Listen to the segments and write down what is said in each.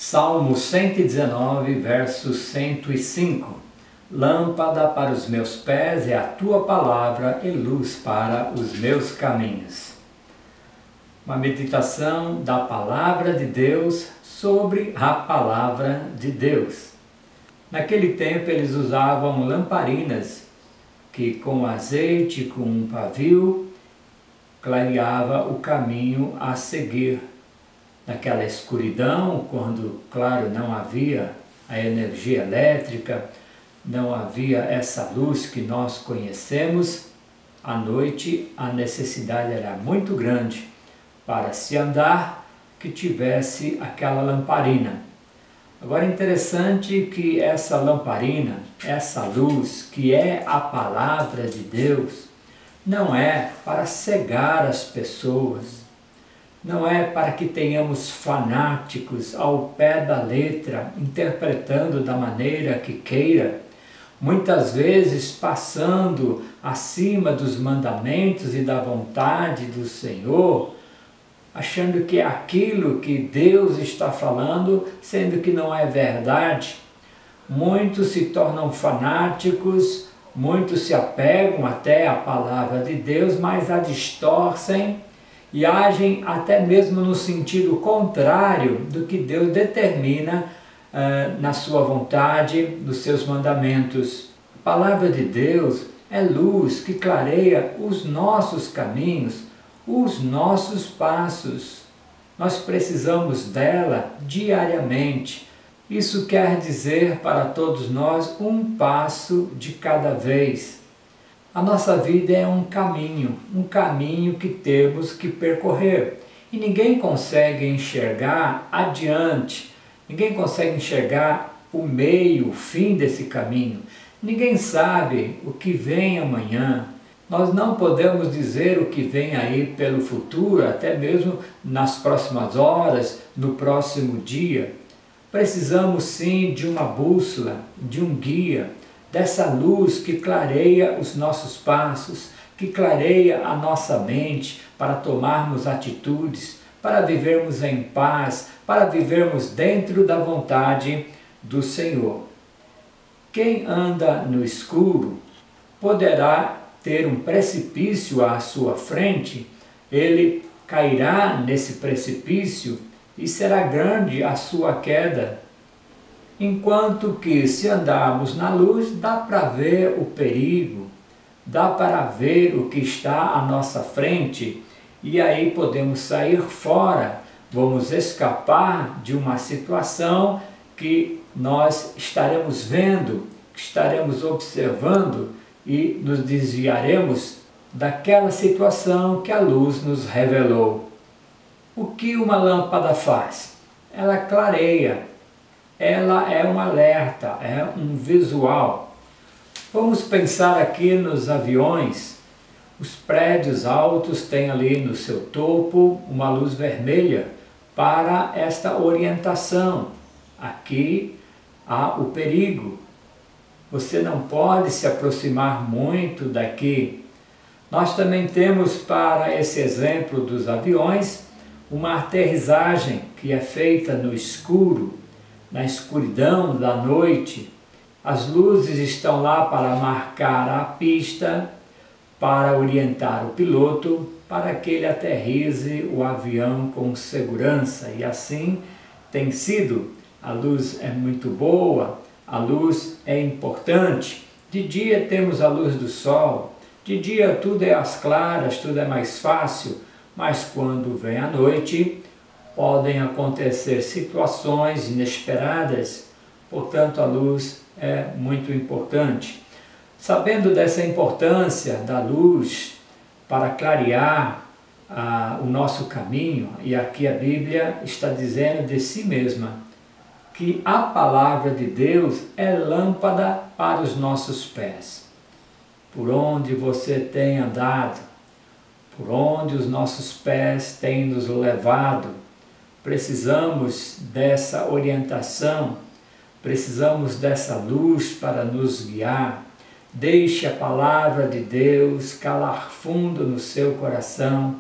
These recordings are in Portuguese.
Salmo 119, verso 105. Lâmpada para os meus pés é a tua palavra e luz para os meus caminhos. Uma meditação da palavra de Deus sobre a palavra de Deus. Naquele tempo eles usavam lamparinas que com azeite, com um pavio, clareava o caminho a seguir. Naquela escuridão, quando, claro, não havia a energia elétrica, não havia essa luz que nós conhecemos, à noite a necessidade era muito grande para se andar que tivesse aquela lamparina. Agora é interessante que essa lamparina, essa luz que é a palavra de Deus, não é para cegar as pessoas, não é para que tenhamos fanáticos ao pé da letra, interpretando da maneira que queira, muitas vezes passando acima dos mandamentos e da vontade do Senhor, achando que é aquilo que Deus está falando, sendo que não é verdade. Muitos se tornam fanáticos, muitos se apegam até à palavra de Deus, mas a distorcem e agem até mesmo no sentido contrário do que Deus determina na sua vontade, nos seus mandamentos. A palavra de Deus é luz que clareia os nossos caminhos, os nossos passos. Nós precisamos dela diariamente. Isso quer dizer para todos nós um passo de cada vez. A nossa vida é um caminho que temos que percorrer. E ninguém consegue enxergar adiante, ninguém consegue enxergar o meio, o fim desse caminho. Ninguém sabe o que vem amanhã. Nós não podemos dizer o que vem aí pelo futuro, até mesmo nas próximas horas, no próximo dia. Precisamos sim de uma bússola, de um guia, dessa luz que clareia os nossos passos, que clareia a nossa mente para tomarmos atitudes, para vivermos em paz, para vivermos dentro da vontade do Senhor. Quem anda no escuro poderá ter um precipício à sua frente, ele cairá nesse precipício e será grande a sua queda. Enquanto que se andarmos na luz, dá para ver o perigo, dá para ver o que está à nossa frente e aí podemos sair fora, vamos escapar de uma situação que nós estaremos vendo, que estaremos observando e nos desviaremos daquela situação que a luz nos revelou. O que uma lâmpada faz? Ela clareia. Ela é um alerta, é um visual. Vamos pensar aqui nos aviões. Os prédios altos têm ali no seu topo uma luz vermelha para esta orientação. Aqui há o perigo. Você não pode se aproximar muito daqui. Nós também temos para esse exemplo dos aviões uma aterrissagem que é feita no escuro, na escuridão da noite. As luzes estão lá para marcar a pista, para orientar o piloto, para que ele aterrize o avião com segurança. E assim tem sido. A luz é muito boa, a luz é importante. De dia temos a luz do sol, de dia tudo é às claras, tudo é mais fácil, mas quando vem a noite, podem acontecer situações inesperadas, portanto a luz é muito importante. Sabendo dessa importância da luz para clarear o nosso caminho, e aqui a Bíblia está dizendo de si mesma, que a palavra de Deus é lâmpada para os nossos pés. Por onde você tem andado, por onde os nossos pés têm nos levado, precisamos dessa orientação, precisamos dessa luz para nos guiar. Deixe a palavra de Deus calar fundo no seu coração.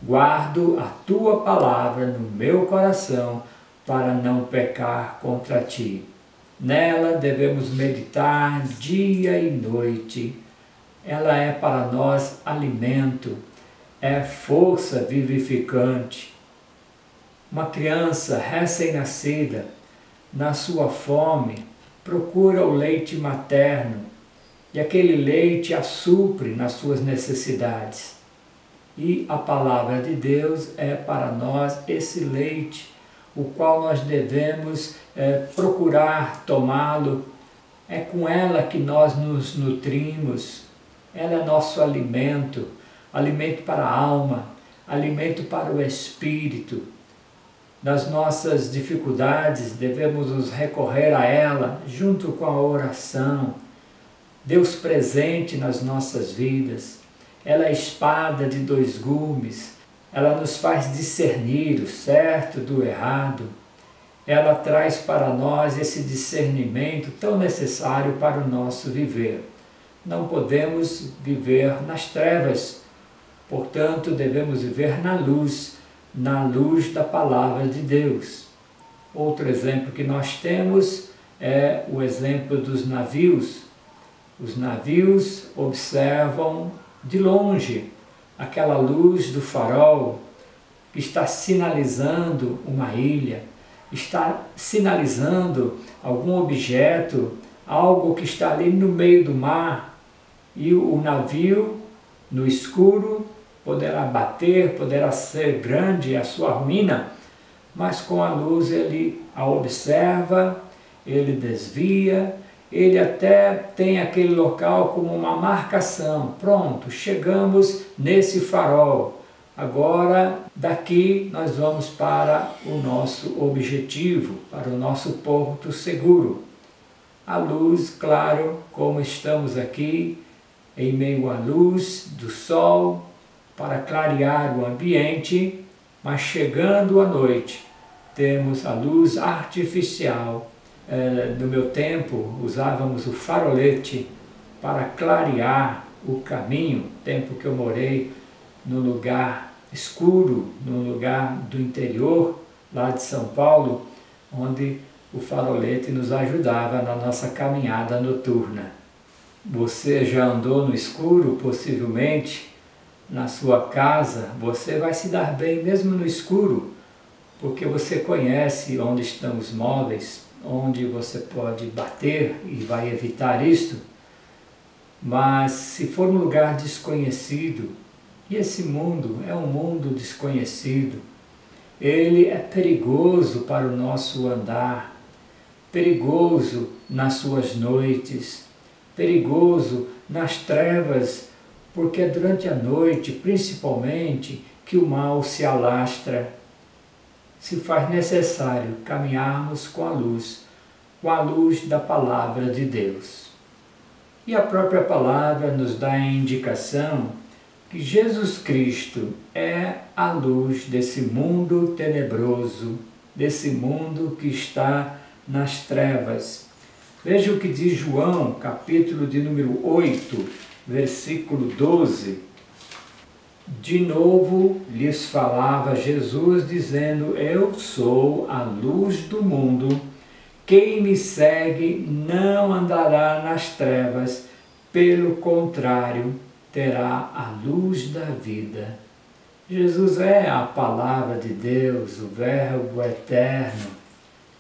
Guardo a tua palavra no meu coração, para não pecar contra ti. Nela devemos meditar dia e noite. Ela é para nós alimento, é força vivificante. Uma criança recém-nascida, na sua fome, procura o leite materno e aquele leite a supre nas suas necessidades. E a palavra de Deus é para nós esse leite, o qual nós devemos procurar tomá-lo. É com ela que nós nos nutrimos. Ela é nosso alimento, alimento para a alma, alimento para o espírito. Nas nossas dificuldades devemos nos recorrer a ela junto com a oração. Deus presente nas nossas vidas. Ela é a espada de dois gumes. Ela nos faz discernir o certo do errado. Ela traz para nós esse discernimento tão necessário para o nosso viver. Não podemos viver nas trevas, portanto, devemos viver na luz da palavra de Deus. Outro exemplo que nós temos é o exemplo dos navios. Os navios observam de longe aquela luz do farol que está sinalizando uma ilha, está sinalizando algum objeto, algo que está ali no meio do mar, e o navio, no escuro, poderá bater, poderá ser grande a sua ruína, mas com a luz ele a observa, ele desvia, ele até tem aquele local como uma marcação. Pronto, chegamos nesse farol. Agora, daqui nós vamos para o nosso objetivo, para o nosso porto seguro. A luz, claro, como estamos aqui, em meio à luz do sol, para clarear o ambiente, mas chegando à noite, temos a luz artificial. No meu tempo, usávamos o farolete para clarear o caminho, tempo que eu morei no lugar escuro, no lugar do interior, lá de São Paulo, onde o farolete nos ajudava na nossa caminhada noturna. Você já andou no escuro, possivelmente, na sua casa? Você vai se dar bem mesmo no escuro, porque você conhece onde estão os móveis, onde você pode bater e vai evitar isto. Mas se for um lugar desconhecido, e esse mundo é um mundo desconhecido, ele é perigoso para o nosso andar, perigoso nas suas noites, perigoso nas trevas, porque é durante a noite, principalmente, que o mal se alastra. Se faz necessário caminharmos com a luz da palavra de Deus. E a própria palavra nos dá a indicação que Jesus Cristo é a luz desse mundo tenebroso, desse mundo que está nas trevas. Veja o que diz João, capítulo de número 8, versículo 12. De novo lhes falava Jesus, dizendo: Eu sou a luz do mundo. Quem me segue não andará nas trevas, pelo contrário, terá a luz da vida. Jesus é a palavra de Deus, o Verbo eterno,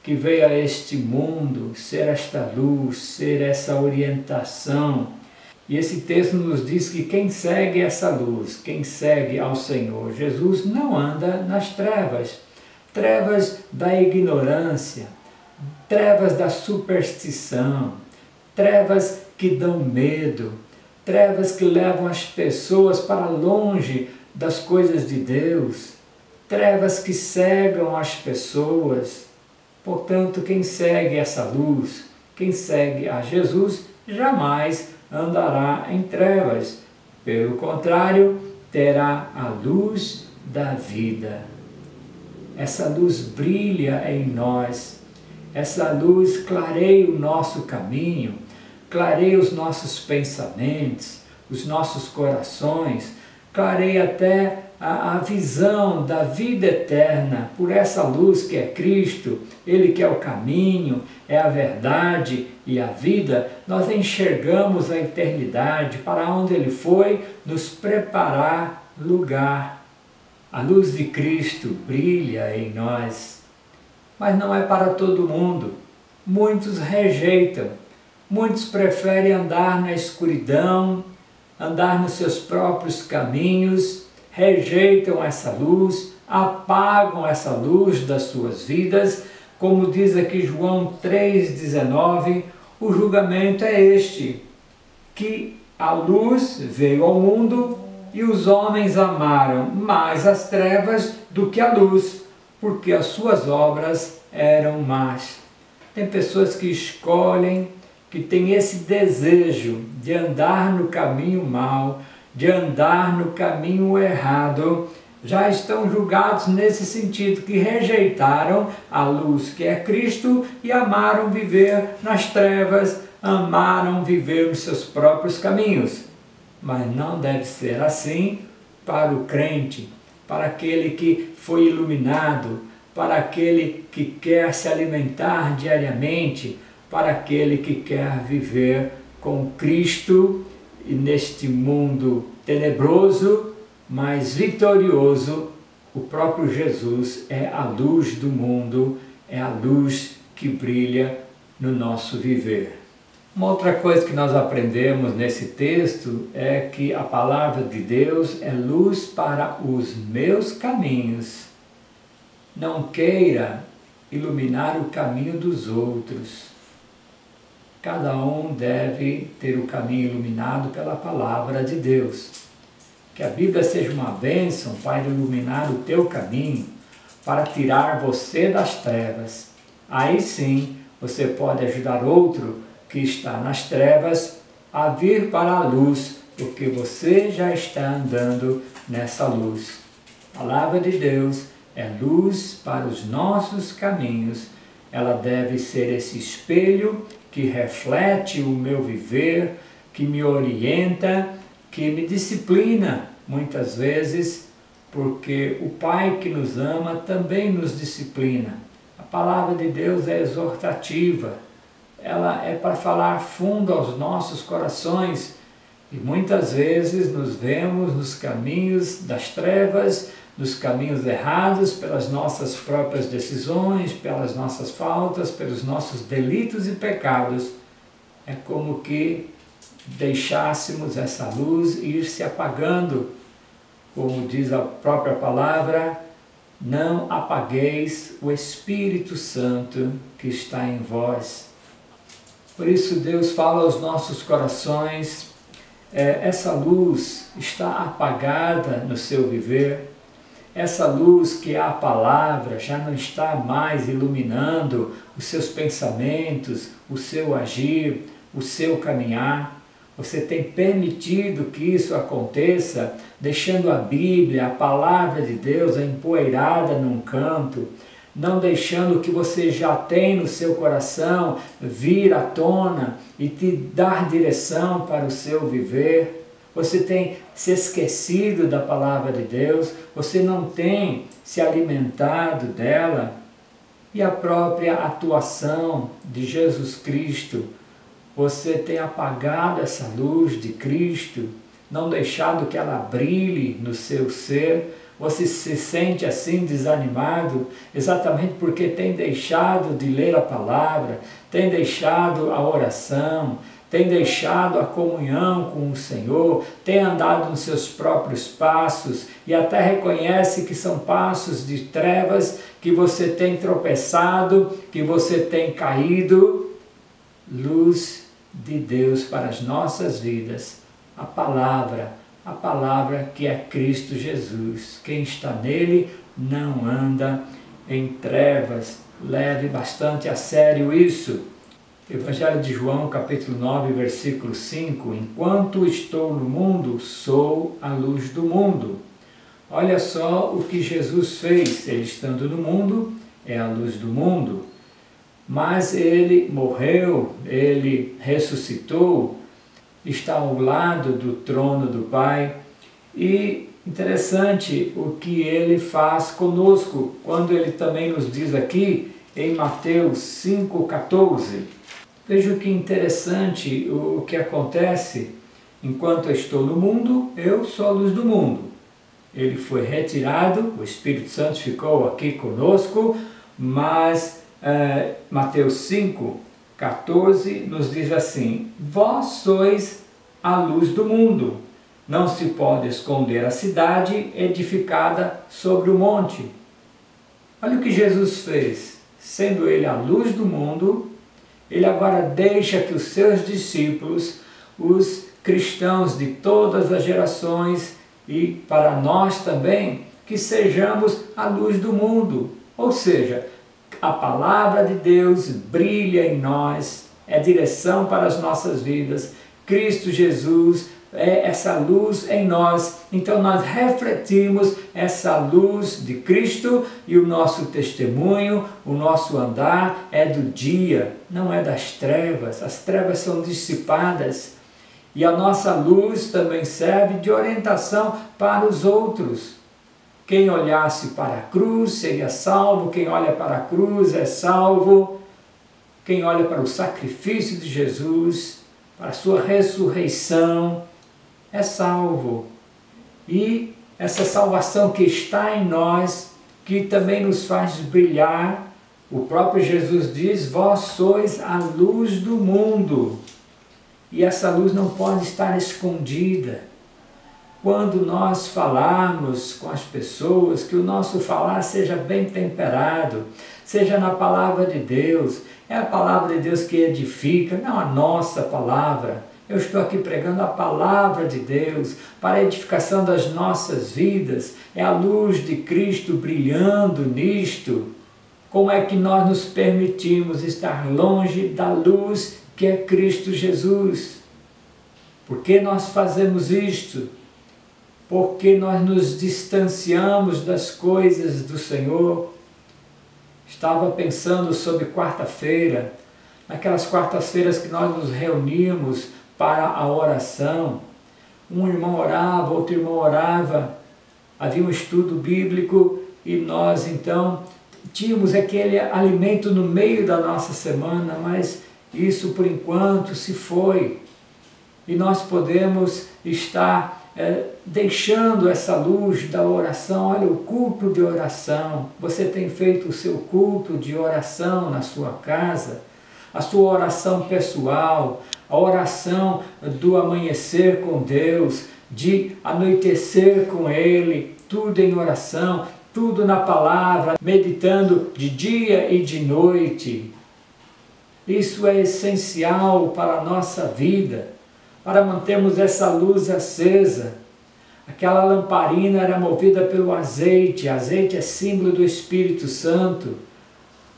que veio a este mundo ser esta luz, ser essa orientação. E esse texto nos diz que quem segue essa luz, quem segue ao Senhor Jesus, não anda nas trevas, trevas da ignorância, trevas da superstição, trevas que dão medo, trevas que levam as pessoas para longe das coisas de Deus, trevas que cegam as pessoas. Portanto, quem segue essa luz, quem segue a Jesus, jamais andará em trevas. Pelo contrário, terá a luz da vida. Essa luz brilha em nós. Essa luz clareia o nosso caminho, clareia os nossos pensamentos, os nossos corações, clareia até a visão da vida eterna por essa luz que é Cristo, Ele que é o caminho, é a verdade e a vida, nós enxergamos a eternidade para onde Ele foi nos preparar lugar. A luz de Cristo brilha em nós, mas não é para todo mundo. Muitos rejeitam, muitos preferem andar na escuridão, andar nos seus próprios caminhos, rejeitam essa luz, apagam essa luz das suas vidas, como diz aqui João 3,19, o julgamento é este, que a luz veio ao mundo e os homens amaram mais as trevas do que a luz, porque as suas obras eram más. Tem pessoas que escolhem, que têm esse desejo de andar no caminho mau, de andar no caminho errado, já estão julgados nesse sentido, que rejeitaram a luz que é Cristo e amaram viver nas trevas, amaram viver nos seus próprios caminhos. Mas não deve ser assim para o crente, para aquele que foi iluminado, para aquele que quer se alimentar diariamente, para aquele que quer viver com Cristo e neste mundo tenebroso, mas vitorioso. O próprio Jesus é a luz do mundo, é a luz que brilha no nosso viver. Uma outra coisa que nós aprendemos nesse texto é que a palavra de Deus é luz para os meus caminhos. Não queira iluminar o caminho dos outros. Cada um deve ter o caminho iluminado pela palavra de Deus. Que a Bíblia seja uma bênção para iluminar o teu caminho, para tirar você das trevas. Aí sim você pode ajudar outro que está nas trevas a vir para a luz, porque você já está andando nessa luz. A palavra de Deus é luz para os nossos caminhos. Ela deve ser esse espelho que reflete o meu viver, que me orienta, que me disciplina muitas vezes, porque o Pai que nos ama também nos disciplina. A palavra de Deus é exortativa, ela é para falar fundo aos nossos corações, e muitas vezes nos vemos nos caminhos das trevas, nos caminhos errados, pelas nossas próprias decisões, pelas nossas faltas, pelos nossos delitos e pecados. É como que deixássemos essa luz ir se apagando. Como diz a própria palavra, não apagueis o Espírito Santo que está em vós. Por isso Deus fala aos nossos corações, essa luz está apagada no seu viver. Essa luz que é a palavra já não está mais iluminando os seus pensamentos, o seu agir, o seu caminhar. Você tem permitido que isso aconteça, deixando a Bíblia, a palavra de Deus, empoeirada num canto, não deixando o que você já tem no seu coração vir à tona e te dar direção para o seu viver. Você tem se esquecido da palavra de Deus, você não tem se alimentado dela, e a própria atuação de Jesus Cristo, você tem apagado essa luz de Cristo, não deixado que ela brilhe no seu ser. Você se sente assim desanimado, exatamente porque tem deixado de ler a palavra, tem deixado a oração, tem deixado a comunhão com o Senhor, tem andado nos seus próprios passos e até reconhece que são passos de trevas, que você tem tropeçado, que você tem caído. Luz de Deus para as nossas vidas, a palavra que é Cristo Jesus. Quem está nele não anda em trevas. Leve bastante a sério isso. Evangelho de João, capítulo 9, versículo 5. Enquanto estou no mundo, sou a luz do mundo. Olha só o que Jesus fez. Ele estando no mundo, é a luz do mundo. Mas ele morreu, ele ressuscitou, está ao lado do trono do Pai, e Interessante o que ele faz conosco, quando ele também nos diz aqui em Mateus 5,14. Veja que interessante o que acontece. Enquanto eu estou no mundo, eu sou a luz do mundo. Ele foi retirado, o Espírito Santo ficou aqui conosco, mas Mateus 5,14 nos diz assim: vós sois a luz do mundo. Não se pode esconder a cidade edificada sobre o monte. Olha o que Jesus fez. Sendo ele a luz do mundo, ele agora deixa que os seus discípulos, os cristãos de todas as gerações e para nós também, que sejamos a luz do mundo. Ou seja, a palavra de Deus brilha em nós, é direção para as nossas vidas. Cristo Jesus é essa luz em nós, então nós refletimos essa luz de Cristo e o nosso testemunho, o nosso andar é do dia, não é das trevas. As trevas são dissipadas e a nossa luz também serve de orientação para os outros. Quem olhasse para a cruz seria salvo, quem olha para a cruz é salvo, quem olha para o sacrifício de Jesus, para a sua ressurreição, é salvo. E essa salvação que está em nós, que também nos faz brilhar, o próprio Jesus diz: vós sois a luz do mundo. E essa luz não pode estar escondida. Quando nós falarmos com as pessoas, que o nosso falar seja bem temperado, seja na palavra de Deus. É a palavra de Deus que edifica, não a nossa palavra. Eu estou aqui pregando a palavra de Deus para a edificação das nossas vidas. É a luz de Cristo brilhando nisto. Como é que nós nos permitimos estar longe da luz que é Cristo Jesus? Por que nós fazemos isto? Porque nós nos distanciamos das coisas do Senhor. Estava pensando sobre quarta-feira, naquelas quartas-feiras que nós nos reuníamos para a oração. Um irmão orava, outro irmão orava, havia um estudo bíblico e nós então tínhamos aquele alimento no meio da nossa semana, mas isso por enquanto se foi. E nós podemos estar deixando essa luz da oração. Olha, o culto de oração. Você tem feito o seu culto de oração na sua casa, a sua oração pessoal, a oração do amanhecer com Deus, de anoitecer com Ele, tudo em oração, tudo na palavra, meditando de dia e de noite. Isso é essencial para a nossa vida, para mantermos essa luz acesa. Aquela lamparina era movida pelo azeite. Azeite é símbolo do Espírito Santo.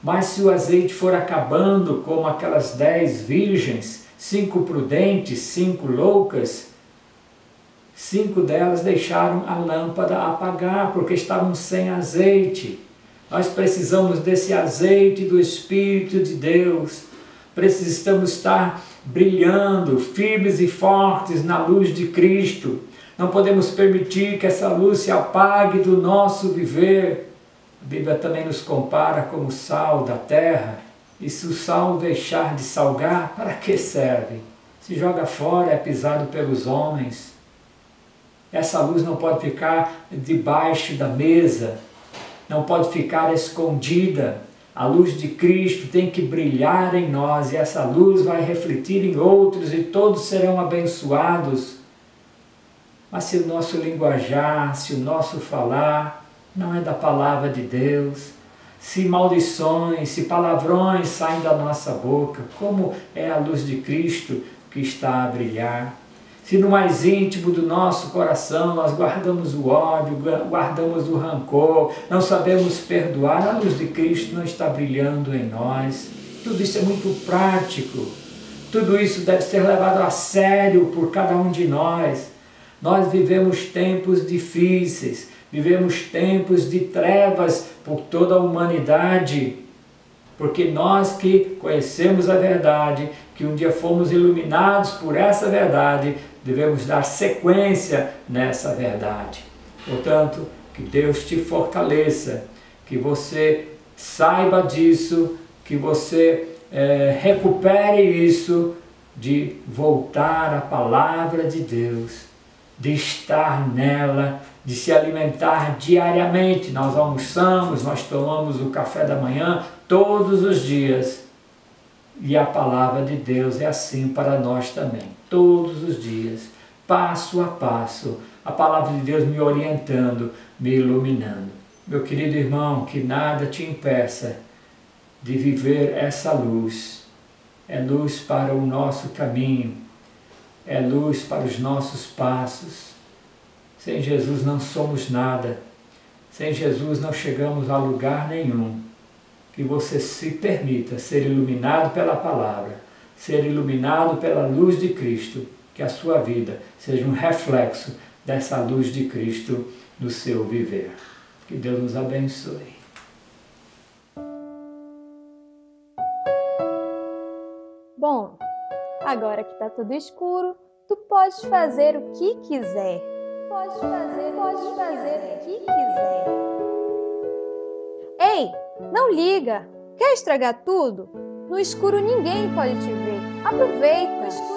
Mas se o azeite for acabando, como aquelas 10 virgens, 5 prudentes, 5 loucas, 5 delas deixaram a lâmpada apagar, porque estavam sem azeite. Nós precisamos desse azeite do Espírito de Deus. Precisamos estar brilhando, firmes e fortes na luz de Cristo. Não podemos permitir que essa luz se apague do nosso viver. A Bíblia também nos compara como sal da terra. E se o sal deixar de salgar, para que serve? Se joga fora, é pisado pelos homens. Essa luz não pode ficar debaixo da mesa, não pode ficar escondida. A luz de Cristo tem que brilhar em nós e essa luz vai refletir em outros e todos serão abençoados. Mas se o nosso linguajar, se o nosso falar não é da palavra de Deus, se maldições, se palavrões saem da nossa boca, como é a luz de Cristo que está a brilhar? Se no mais íntimo do nosso coração nós guardamos o ódio, guardamos o rancor, não sabemos perdoar, a luz de Cristo não está brilhando em nós. Tudo isso é muito prático. Tudo isso deve ser levado a sério por cada um de nós. Nós vivemos tempos difíceis, vivemos tempos de trevas por toda a humanidade, porque nós que conhecemos a verdade, que um dia fomos iluminados por essa verdade, devemos dar sequência nessa verdade. Portanto, que Deus te fortaleça, que você saiba disso, que você recupere isso, de voltar à palavra de Deus, de estar nela, de se alimentar diariamente. Nós almoçamos, nós tomamos o café da manhã todos os dias. E a palavra de Deus é assim para nós também, todos os dias, passo a passo, a palavra de Deus me orientando, me iluminando. Meu querido irmão, que nada te impeça de viver essa luz. É luz para o nosso caminho, é luz para os nossos passos. Sem Jesus não somos nada, sem Jesus não chegamos a lugar nenhum. Que você se permita ser iluminado pela palavra, ser iluminado pela luz de Cristo, que a sua vida seja um reflexo dessa luz de Cristo no seu viver. Que Deus nos abençoe. Bom, agora que está tudo escuro, tu podes fazer o que quiser. Pode fazer o que quiser. Ei, não liga! Quer estragar tudo? No escuro ninguém pode te ver. Aproveita!